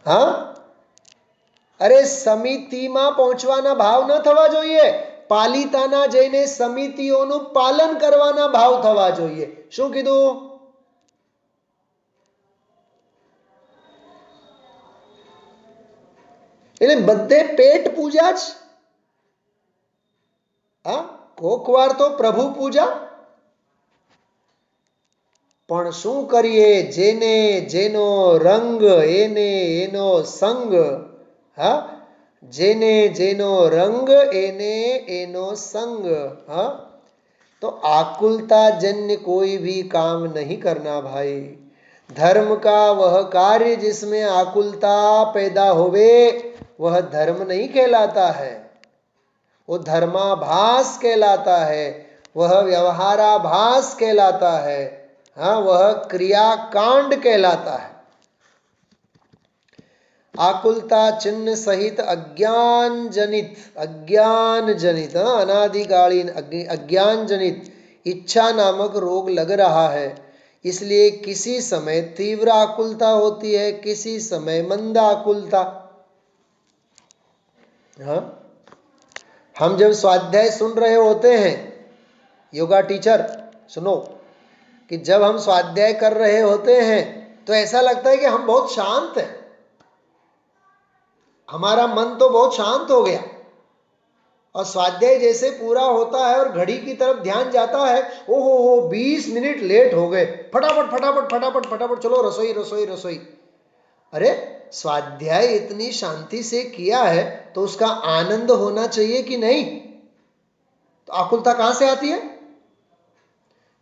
હા, અરે સમિતિમાં પહોંચવાના ભાવ ન થવા જોઈએ, પાલિતાના જઈને સમિતિઓનું પાલન કરવાના ભાવ થવા જોઈએ. શું કીધું? એટલે બધે પેટ પૂજા જ. હા, કોક વાર તો પ્રભુ પૂજા. પણ શું કરીએ, જેને જેનો રંગ એને એનો સંગ. હા, જેને જેનો રંગ એને એનો संग. हाँ, तो आकुलता जन्य कोई भी काम नहीं करना भाई. धर्म का वह कार्य जिसमें आकुलता पैदा होवे वह धर्म नहीं कहलाता है, वो धर्माभास कहलाता है, वह व्यवहाराभास कहलाता है. हाँ, वह क्रियाकांड कहलाता है. आकुलता चिन्ह सहित अज्ञान जनित अनादिकालीन अज्ञान जनित इच्छा नामक रोग लग रहा है. इसलिए किसी समय तीव्र आकुलता होती है, किसी समय मंद आकुलता. हाँ, हम जब स्वाध्याय सुन रहे होते हैं, योगा टीचर सुनो, कि जब हम स्वाध्याय कर रहे होते हैं तो ऐसा लगता है कि हम बहुत शांत हैं, हमारा मन तो बहुत शांत हो गया. और स्वाध्याय जैसे पूरा होता है और घड़ी की तरफ ध्यान जाता है, ओहो 20 मिनट लेट हो गए, फटाफट फटाफट फटाफट फटाफट चलो रसोई रसोई रसोई. अरे स्वाध्याय इतनी शांति से किया है तो उसका आनंद होना चाहिए कि नहीं? तो आकुलता कहां से आती है?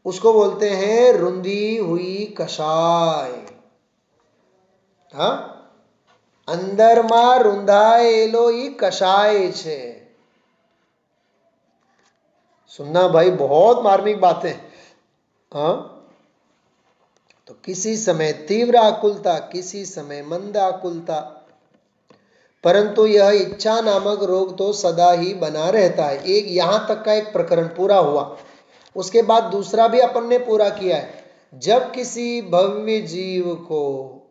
उसको बोलते हैं रुंधी हुई कषाय. हाँ, અંદરમાં રૂંધાયેલો ઈ કષાય છે. सुनना भाई, बहुत मार्मिक बातें. हाँ, तो किसी समय तीव्र आकुलता, किसी समय मंद आकुलता, परंतु यह इच्छा नामक रोग तो सदा ही बना रहता है. एक यहां तक का एक प्रकरण पूरा हुआ. उसके बाद दूसरा भी अपन ने पूरा किया है. जब किसी भव्य जीव को,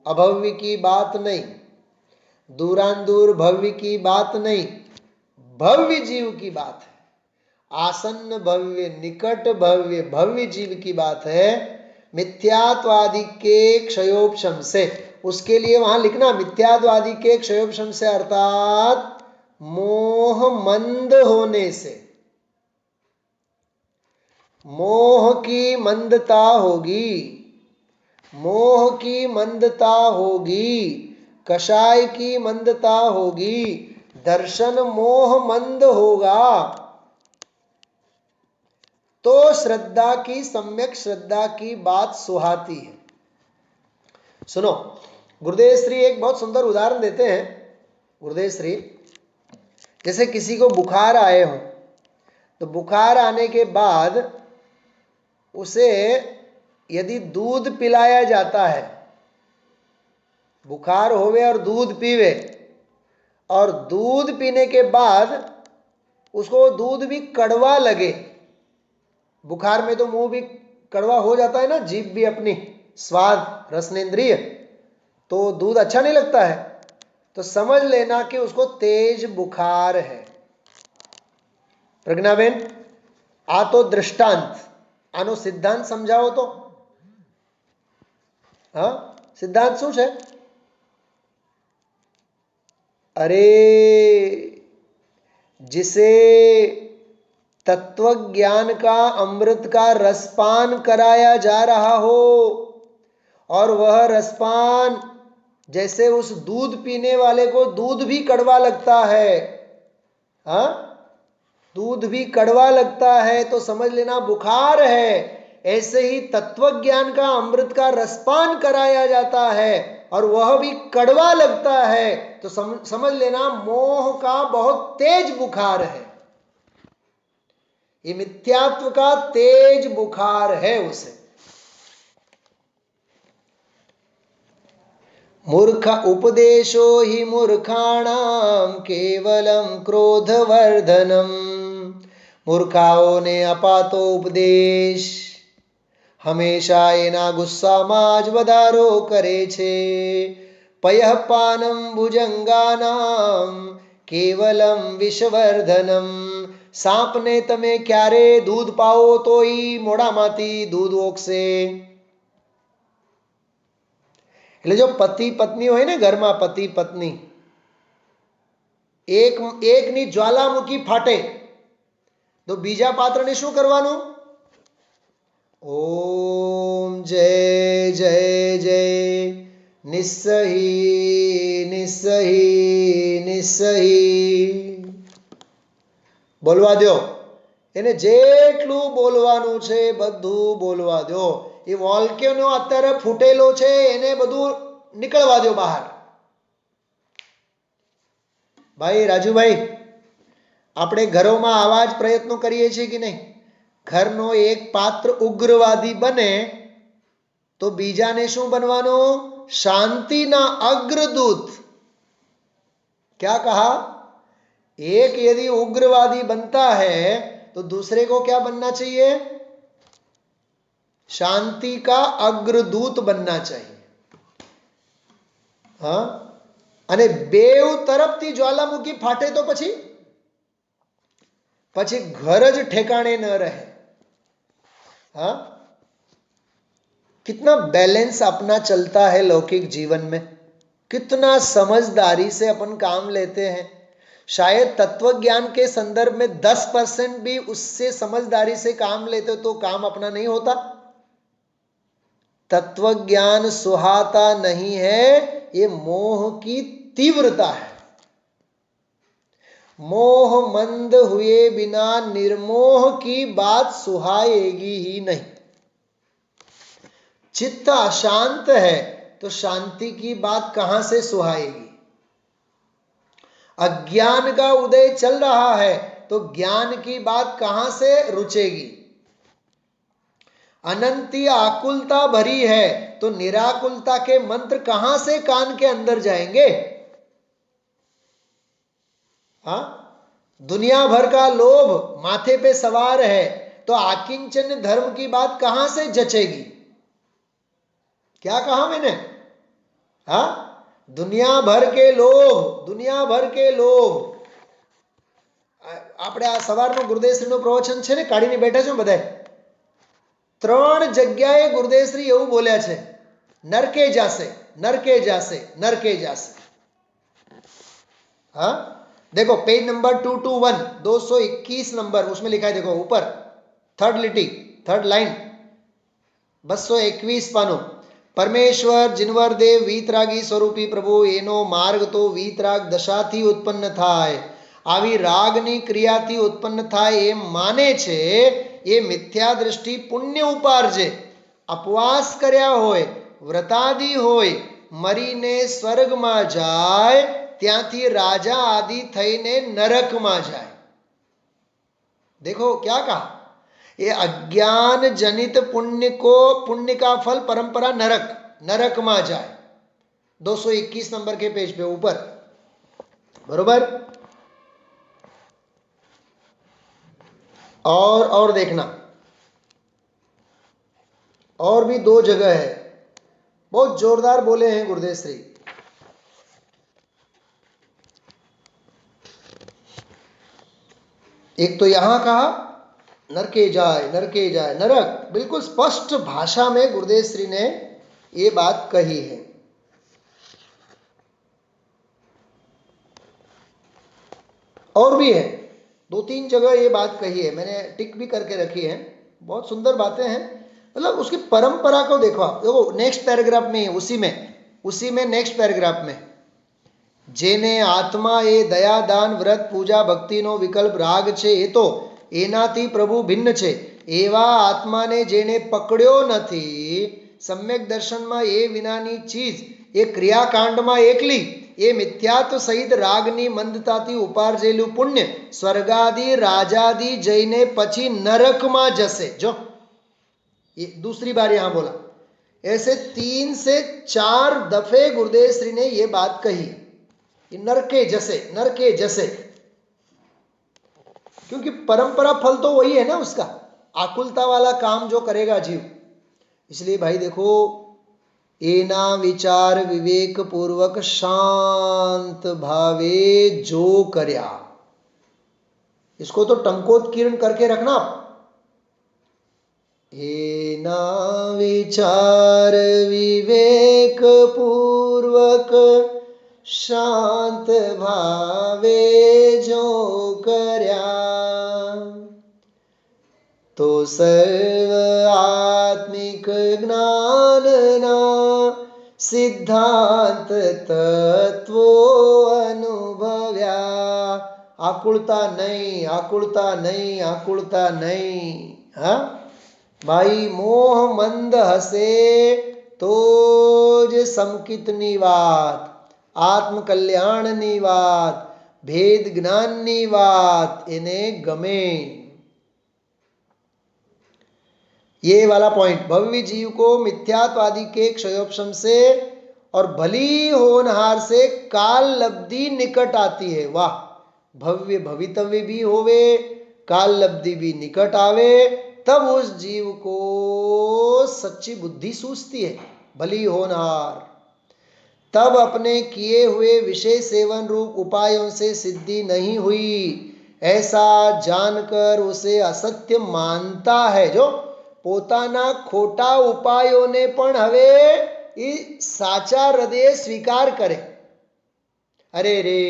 अभव्य की बात नहीं, दूरांदूर भव्य की बात नहीं, भव्य जीव की बात है, आसन्न भव्य, निकट भव्य, भव्य जीव की बात है. मिथ्यात्वादि के क्षयोपशम से, उसके लिए वहां लिखना मिथ्यात्वादि के क्षयोपशम से, अर्थात मोह मंद होने से. मोह की मंदता होगी, मोह की मंदता होगी, कषाय की मंदता होगी, दर्शन मोह मंद होगा, तो श्रद्धा की, सम्यक श्रद्धा की बात सुहाती है. सुनो, गुरुदेव श्री एक बहुत सुंदर उदाहरण देते हैं. गुरुदेव श्री, जैसे किसी को बुखार आए हो तो बुखार आने के बाद उसे यदि दूध पिलाया जाता है, बुखार होवे और दूध पीवे, और दूध पीने के बाद उसको दूध भी कड़वा लगे, बुखार में तो मुंह भी कड़वा हो जाता है ना, जीभ भी अपनी स्वाद रसनेंद्रिय, तो दूध अच्छा नहीं लगता है, तो समझ लेना कि उसको तेज बुखार है। प्रज्ञाबेन, आ तो दृष्टांत, આનો સિદ્ધાંત સમજાવો તો। હા, સિદ્ધાંત શું છે? अरे जिसे तत्व ज्ञान का अमृत का रसपान कराया जा रहा हो और वह रसपान जैसे उस दूध पीने वाले को दूध भी कड़वा लगता है, हाँ, दूध भी कड़वा लगता है, तो समझ लेना बुखार है। ऐसे ही तत्व ज्ञान का अमृत का रसपान कराया जाता है और वह भी कड़वा लगता है, तो समझ लेना मोह का बहुत तेज बुखार है। ये मिथ्यात्व का तेज बुखार है उसे। मूर्ख उपदेशो हि मूर्खाणाम केवलम क्रोधवर्धनम। મૂર્ખાઓને અપાતો ઉપદેશ હંમેશા એના ગુસ્સામાં જ વધારો કરે છે। પયઃપાનમ ભુજંગાનામ કેવલમ વિષવર્ધનમ। સાપને તમે ક્યારે દૂધ પાવો તો ઈ મોઢામાંથી દૂધ ઓગશે। એટલે જો પતિ પત્ની હોય ને ઘરમાં, પતિ પત્ની, એકની જ્વાલામુખી ફાટે તો બીજા પાત્રને શું કરવાનું? ઓમ જય જય જય નિસ્સહી નિસ્સહી નિસ્સહી બોલવા દો। એને જેટલું બોલવાનું છે બધું બોલવા દો। એ વોલ્કેનો અત્યારે ફૂટેલો છે, એને બધું નીકળવા દો બહાર। ભાઈ રાજુભાઈ, આપણે ઘરોમાં આવા જ પ્રયત્નો કરીએ છીએ કે નહીં? ઘરનો એક પાત્ર ઉગ્રવાદી બને તો બીજાને શું બનવાનું? શાંતિના અગ્રદૂત। क्या कहा? एक यदि उग्रवादी बनता है तो दूसरे को क्या बनना चाहिए? शांति का अग्रदूत बनना चाहिए। हाँ, અને બેવ તરફથી જ્વાલામુખી ફાટે તો પછી घर ज ठेकाणे न रहे। हाँ, कितना बैलेंस अपना चलता है लौकिक जीवन में, कितना समझदारी से अपन काम लेते हैं। शायद तत्व ज्ञान के संदर्भ में 10% भी उससे समझदारी से काम लेते तो काम अपना नहीं होता। तत्व ज्ञान सुहाता नहीं है, ये मोह की तीव्रता है। मोह मंद हुए बिना निर्मोह की बात सुहाएगी ही नहीं। चित्त अशांत है तो शांति की बात कहां से सुहाएगी? अज्ञान का उदय चल रहा है तो ज्ञान की बात कहां से रुचेगी? अनंती आकुलता भरी है तो निराकुलता के मंत्र कहां से कान के अंदर जाएंगे? हाँ, दुनिया भर का लोभ माथे पे सवार है तो आकिंचन धर्म की बात कहां से जचेगी? क्या कहा मैंने? हाँ, दुनिया भर के लोभ, दुनिया भर के लोभ। આપણે આ સવારનું ગુરુદેવશ્રીનું પ્રવચન છે ને, કાઢીને બેઠા છો બધાય, 3 જગ્યાએ ગુરુદેવશ્રી એવું બોલ્યા છે, નરકે જાશે, નરકે જાશે, નરકે જાશે। हाँ, देखो पेज नंबर 221, 221 नंबर, उसमें लिखा है, देखो ऊपर थर्ड लिटी, थर्ड लाइन, 221 पानो। परमेश्वर जिनवर देव वीतरागी स्वरूपी प्रभु एनो मार्ग तो वीतराग दशाथी उत्पन्न थाय, આવી રાગની ક્રિયાથી ઉત્પન્ન થાય એમ માને છે। એ મિથ્યા દૃષ્ટિ પુણ્ય ઉપાર્જે, અપવાસ કર્યા હોય, વ્રતાદિ હોય, મરીને સ્વર્ગમાં જાય ત્યાંથી રાજા આદિ થઈને નરકમાં જાય. देखो क्या कहा, ये अज्ञान जनित पुण्य का फल परंपरा नरक में जाए. 221 नंबर के पेज पे ऊपर, बरोबर. और देखना, और भी 2 जगह है, बहुत जोरदार बोले हैं गुरुदेव श्री. एक तो यहां कहा नरके जाए नरक, बिल्कुल स्पष्ट भाषा में गुरुदेव श्री ने ये बात कही है. और भी है 2-3 जगह ये बात कही है, मैंने टिक भी करके रखी है. बहुत सुंदर बातें हैं. मतलब उसकी परंपरा को देखो आप. देखो नेक्स्ट पैराग्राफ में, उसी में नेक्स्ट पैराग्राफ में, જેને આત્મા એ દયા દાન વ્રત પૂજા ભક્તિનો વિકલ્પ રાગ છે, એ તો એનાથી પ્રભુ ભિન્ન છે. એવા આત્માને જેને પકડ્યો નથી, સમ્યક દર્શનમાં એ વિનાની ચીજ, એ ક્રિયાકાંડમાં એકલી, એ મિથ્યાત્વ સહિત રાગની મંદતાથી ઉપાર્જેલું પુણ્ય સ્વર્ગાદિ રાજાદિ જઈને પછી નરકમાં જશે. જો ये दूसरी बार यहां बोला. ऐसे 3 से 4 दफे गुरुदेव श्री ने ये बात कही, नरके जैसे, क्योंकि परंपरा फल तो वही है ना उसका, आकुलता वाला काम जो करेगा जीव. इसलिए भाई देखो, एना विचार विवेक पूर्वक शांत भावे जो कर्या, इसको तो टंकोत्कीर्ण करके रखना. एना विचार विवेक पूर्वक शांत भावे जो कर्या, तो सर्व आत्मिक ज्ञानना सिद्धांत तत्वो अनुभव्या. आकुलता नहीं. हाँ भाई, मोह मंद हसे तो ज समकितनी વાત, आत्म कल्याणनी વાત, भेद ज्ञाननी વાત એને गमे. ये वाला पॉइंट, भव्य जीव को मिथ्यात्वादि के क्षयोपशम से और भली होनहार से काल लब्धि निकट आती है. वाह, भव्य भवितव्य भी होवे, काल लब्धि भी निकट आवे, तब उस जीव को सच्ची बुद्धि सूझती है, भली होनहार. तब अपने किए हुए विषय सेवन रूप उपायों से सिद्धि नहीं हुई, ऐसा जानकर उसे असत्य मानता है. जो પોતાના ખોટા ઉપાયોને પણ હવે એ સાચા હૃદયે સ્વીકાર કરે. अरे रे,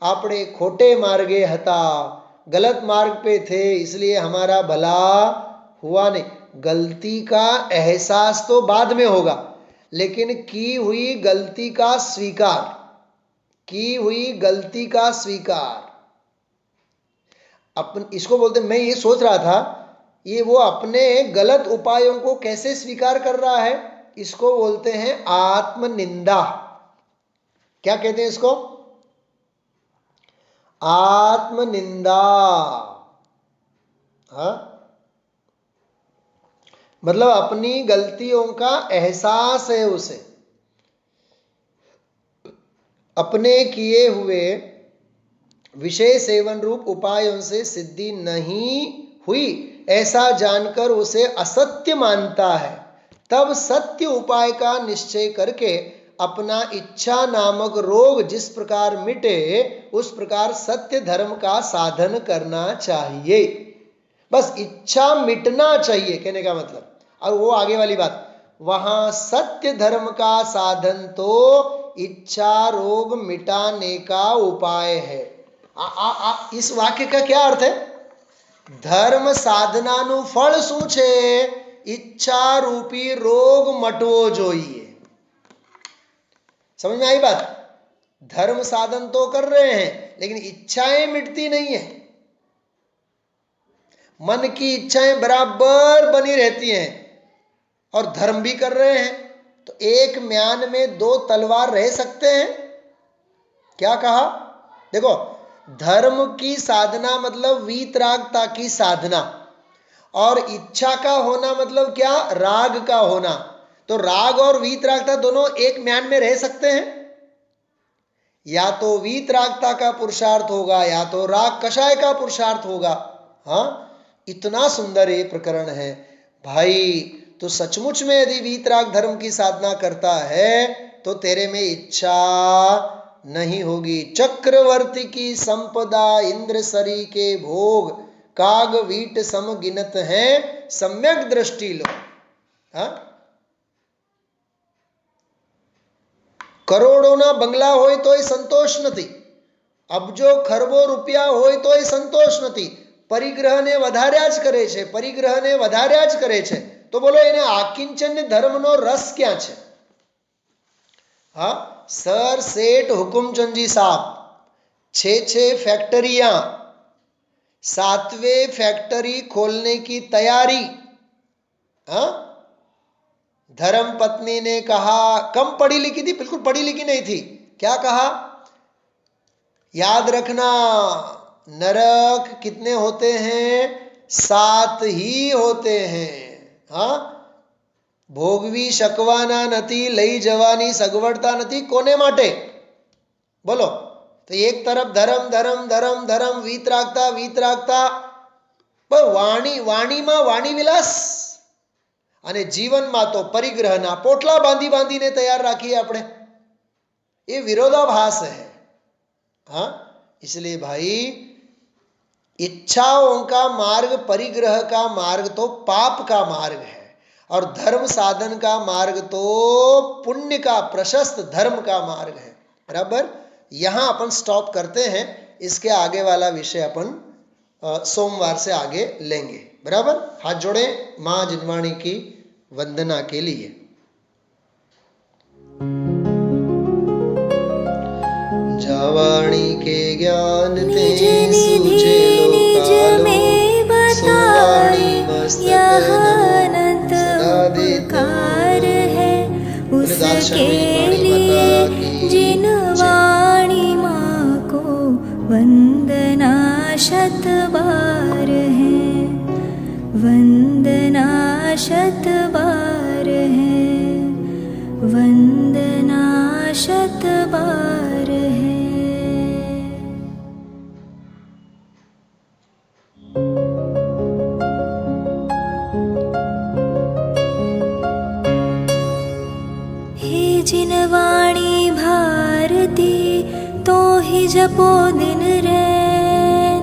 આપણે खोटे मार्गे હતા, गलत मार्ग पे थे, इसलिए हमारा भला हुआ नहीं. गलती का एहसास तो बाद में होगा, लेकिन की हुई गलती का स्वीकार, अपन इसको बोलते. मैं ये सोच रहा था, ये वो अपने गलत उपायों को कैसे स्वीकार कर रहा है, इसको बोलते हैं आत्मनिंदा. क्या कहते हैं इसको? आत्मनिंदा. हाँ, मतलब अपनी गलतियों का एहसास है उसे, अपने किए हुए विषय सेवन रूप उपायों से सिद्धि नहीं हुई, ऐसा जानकर उसे असत्य मानता है. तब सत्य उपाय का निश्चय करके अपना इच्छा नामक रोग जिस प्रकार मिटे, उस प्रकार सत्य धर्म का साधन करना चाहिए. बस इच्छा मिटना चाहिए, कहने का मतलब. और वो आगे वाली बात, वहां सत्य धर्म का साधन तो इच्छा रोग मिटाने का उपाय है. इस वाक्य का क्या अर्थ है? ધર્મ સાધનાનું ફળ શું છે? ઈચ્છા રૂપી રોગ મટવો જોઈએ. समझ में आई बात? धर्म साधन तो कर रहे हैं, लेकिन इच्छाएं मिटती नहीं है. मन की इच्छाएं बराबर बनी रहती हैं और धर्म भी कर रहे हैं. तो एक म्यान में 2 तलवार रह सकते हैं क्या कहा? देखो, धर्म की साधना मतलब वीतरागता की साधना, और इच्छा का होना मतलब क्या? राग का होना। तो राग और वीतरागता दोनों एक म्यान में रह सकते हैं? या तो वीतरागता का पुरुषार्थ होगा या तो राग कषाय का पुरुषार्थ होगा। हाँ, इतना सुंदर ये प्रकरण है भाई। तो सचमुच में यदि वीतराग धर्म की साधना करता है तो तेरे में इच्छा नहीं होगी। चक्रवर्ती की संपदा इंद्र सरी के भोग, काग वीट सम गिनत है, सम्यक दृष्टि लो। हाँ, કરોડોના બંગલા હોય તોય સંતોષ નથી, અબજો ખરબો રૂપિયા હોય તોય સંતોષ નથી, પરિગ્રહને વધાર્યા જ કરે છે, પરિગ્રહને વધાર્યા જ કરે છે। તો બોલો એને આકિંચન ધર્મનો રસ ક્યાં છે? हाँ, सर सेठ हुकुमचंद जी साहब 6 फैक्ट्रियां, 7वें फैक्ट्री खोलने की तैयारी। हाँ, धर्म पत्नी ने कहा, कम पढ़ी लिखी थी, बिल्कुल पढ़ी लिखी नहीं थी, क्या कहा? याद रखना, नरक कितने होते हैं? 7 ही होते हैं। हाँ, ભોગવી શકવાના નથી, લઈ જવાની સગવડતા નથી, કોને માટે? બોલો। તો એક તરફ ધર્મ ધર્મ ધર્મ ધર્મ, વીતરાગતા વીતરાગતા, વાણીમાં વાણી વિલાસ, અને જીવનમાં તો પરિગ્રહના પોટલા બાંધી બાંધીને તૈયાર રાખીએ આપણે। ये विरोधाभास है। हाँ, इसलिए भाई इच्छाओं का मार्ग, परिग्रह का मार्ग तो पाप का मार्ग है, और धर्म साधन का मार्ग तो पुण्य का, प्रशस्त धर्म का मार्ग है। बराबर। यहाँ अपन स्टॉप करते हैं, इसके आगे वाला विषय अपन सोमवार से आगे लेंगे। बराबर। हाथ जोड़े माँ जिनवाणी की वंदना के लिए। जावाणी के ज्ञान ते सूझे लोकालो, सोवाणी मस्तक नमो सदा देता है उसके लिए जिन वाणी माँ को वंदना शत बार है, वंदना शत बार है, वंदना शत बार है। जिनवाणी भारती तो ही जपो दिन रैन,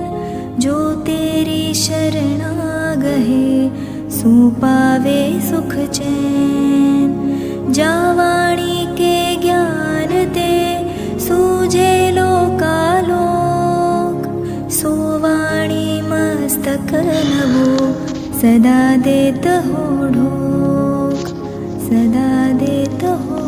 जो तेरी शरणा गहे सो पावे सुख चैन। जावाणी के ज्ञान ते सूझे लोकालोक, सोवाणी मस्तक नमो सदा देत हो ढोक, सदा देत हो